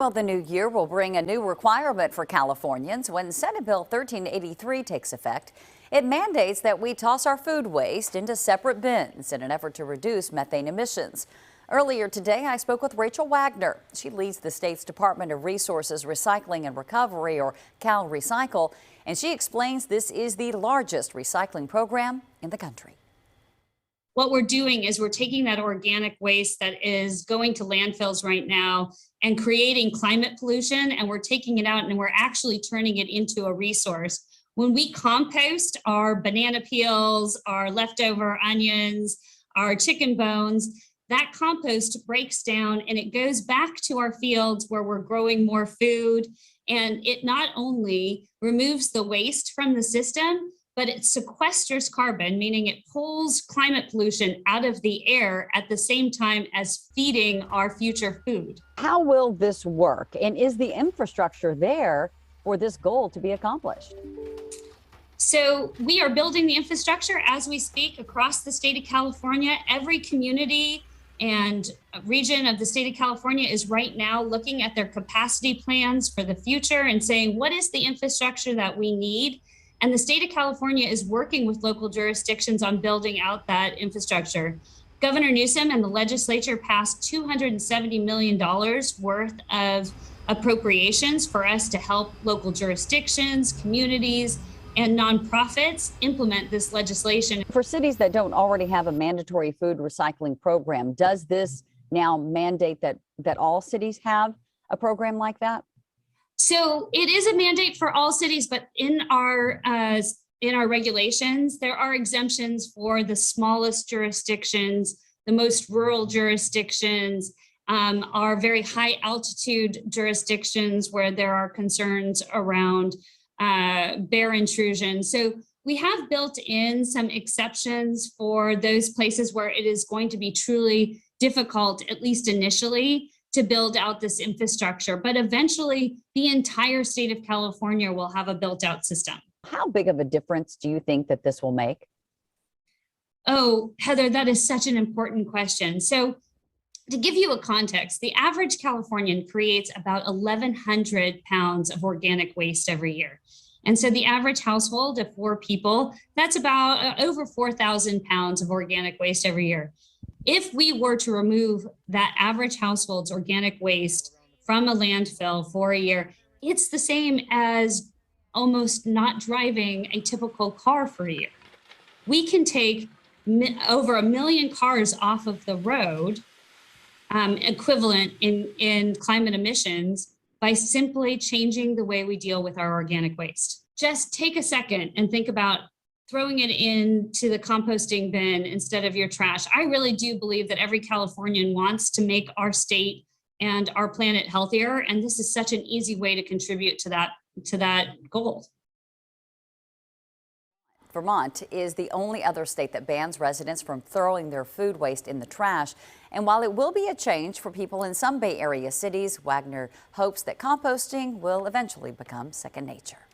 Well, the new year will bring a new requirement for Californians when Senate Bill 1383 takes effect. It mandates that we toss our food waste into separate bins in an effort to reduce methane emissions. Earlier today, I spoke with Rachel Wagner. She leads the state's Department of Resources Recycling and Recovery, or Cal Recycle, and she explains this is the largest recycling program in the country. What we're doing is we're taking that organic waste that is going to landfills right now and creating climate pollution, and we're taking it out and we're actually turning it into a resource. When we compost our banana peels, our leftover onions, our chicken bones, that compost breaks down and it goes back to our fields where we're growing more food. And it not only removes the waste from the system, but it sequesters carbon, meaning it pulls climate pollution out of the air at the same time as feeding our future food. How will this work? And is the infrastructure there for this goal to be accomplished? So we are building the infrastructure as we speak across the state of California. Every community and region of the state of California is right now looking at their capacity plans for the future and saying, what is the infrastructure that we need? And the state of California is working with local jurisdictions on building out that infrastructure. Governor Newsom and the legislature passed $270 million worth of appropriations for us to help local jurisdictions, communities, and nonprofits implement this legislation. For cities that don't already have a mandatory food recycling program, does this now mandate that all cities have a program like that? So it is a mandate for all cities, but in our regulations, there are exemptions for the smallest jurisdictions, the most rural jurisdictions, our very high altitude jurisdictions where there are concerns around bear intrusion. So we have built in some exceptions for those places where it is going to be truly difficult, at least initially, to build out this infrastructure, but eventually the entire state of California will have a built out system. How big of a difference do you think that this will make? Oh, Heather, that is such an important question. So to give you a context, the average Californian creates about 1,100 pounds of organic waste every year. And so the average household of 4 people, that's about over 4,000 pounds of organic waste every year. If we were to remove that average household's organic waste from a landfill for a year, it's the same as almost not driving a typical car for a year. We can take over 1 million cars off of the road, equivalent in climate emissions, by simply changing the way we deal with our organic waste. Just take a second and think about throwing it into the composting bin instead of your trash. I really do believe that every Californian wants to make our state and our planet healthier, and this is such an easy way to contribute to that goal. Vermont is the only other state that bans residents from throwing their food waste in the trash. And while it will be a change for people in some Bay Area cities, Wagner hopes that composting will eventually become second nature.